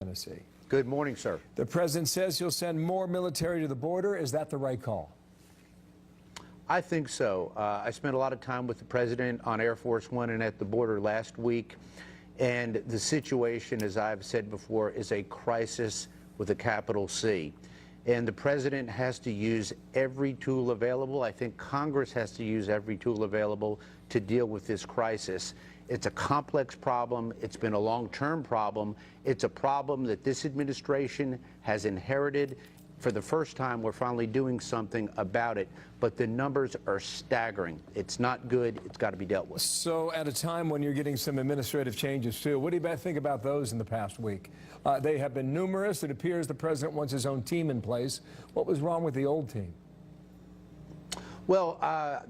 Tennessee. Good morning, sir. The president says he'll send more military to the border. Is that the right call? I think so. I spent a lot of time with the president on Air Force One and at the border last week, and the situation, as I've said before, is a crisis with a capital C. And the president has to use every tool available. I think Congress has to use every tool available to deal with this crisis. It's a complex problem. It's been a long-term problem. It's a problem that this administration has inherited. For the first time, we're finally doing something about it, but the numbers are staggering. It's not good. It's got to be dealt with. So at a time when you're getting some administrative changes, too, what do you think about those in the past week? They have been numerous. It appears the president wants his own team in place. What was wrong with the old team? Well,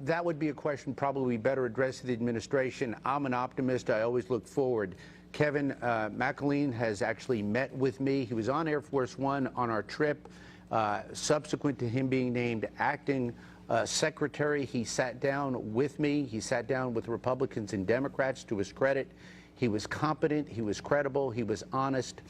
that would be a question probably better addressed to the administration. I'm an optimist. I always look forward. Kevin McAleen has actually met with me. He was on Air Force One on our trip. Subsequent to him being named acting secretary, he sat down with me. He sat down with Republicans and Democrats. To his credit, he was competent, he was credible, he was honest,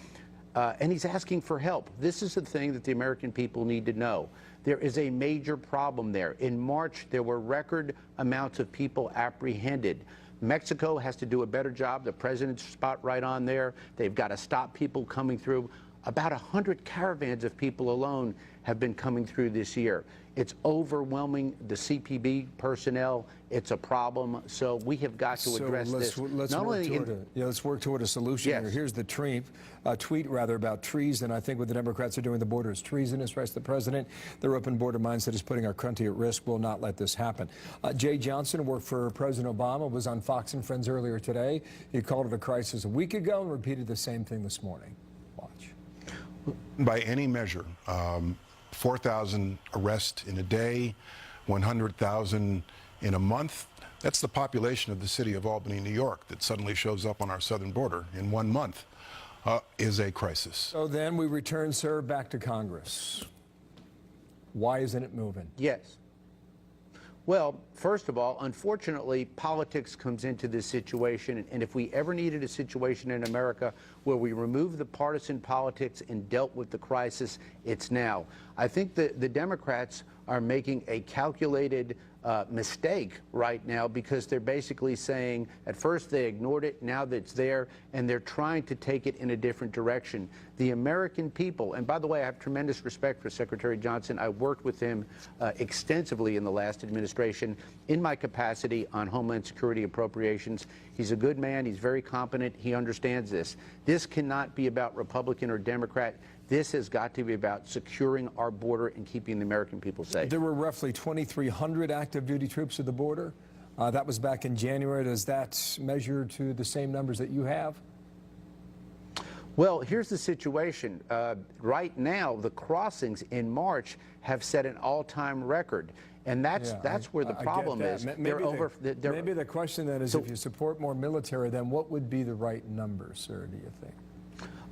and he's asking for help. This is the thing that the American people need to know. There is a major problem there. In March, there were record amounts of people apprehended. Mexico has to do a better job. The president's spot right on there. They've got to stop people coming through. About 100 caravans of people alone have been coming through this year. It's overwhelming the CPB personnel. It's a problem. So we have got to address this. Let's work toward a solution here. Here's the tweet about treason. I think what the Democrats are doing at the border is treasonous, writes the president. Their open border mindset is putting our country at risk. We'll not let this happen. Jay Johnson worked for President Obama, was on Fox and Friends earlier today. He called it a crisis a week ago and repeated the same thing this morning. Watch. By any measure, 4,000 arrests in a day, 100,000 in a month. That's the population of the city of Albany, New York, that suddenly shows up on our southern border in 1 month, is a crisis. So then we return, sir, back to Congress. Why isn't it moving? Yes. Well, first of all, unfortunately, politics comes into this situation, and if we ever needed a situation in America where we remove the partisan politics and dealt with the crisis, it's now. I think that the Democrats are making a calculated mistake right now, because they're basically saying, at first they ignored it, now that it's there, and they're trying to take it in a different direction. The American people, and by the way, I have tremendous respect for Secretary Johnson. I worked with him extensively in the last administration in my capacity on Homeland Security appropriations. He's a good man. He's very competent. He understands this. This cannot be about Republican or Democrat. This has got to be about securing our border and keeping the American people safe. There were roughly 2,300 active duty troops at the border. That was back in January. Does that measure to the same numbers that you have? Well, here's the situation. Right now, the crossings in March have set an all-time record. And that's where the problem is. Maybe the question then is, if you support more military, then what would be the right number, sir, do you think?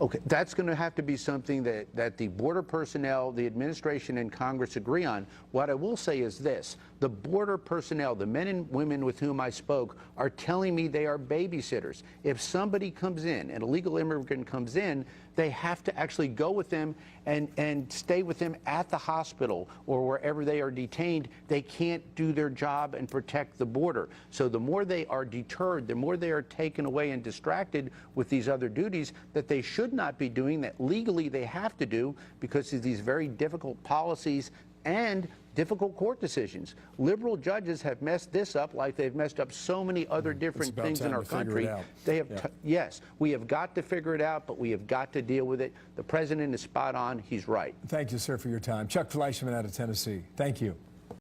Okay, that's going to have to be something that the border personnel, the administration, and Congress agree on. What I will say is this. The border personnel, the men and women with whom I spoke, are telling me they are babysitters. If somebody comes in, an illegal immigrant comes in, they have to actually go with them and stay with them at the hospital or wherever they are detained. They can't do their job and protect the border. So the more they are deterred, the more they are taken away and distracted with these other duties that they should not be doing, that legally they have to do because of these very difficult policies and difficult court decisions. Liberal judges have messed this up like they've messed up so many other different things in our country. They have, yes, we have got to figure it out, but we have got to deal with it. The president is spot on. He's right. Thank you, sir, for your time. Chuck Fleischmann out of Tennessee. Thank you.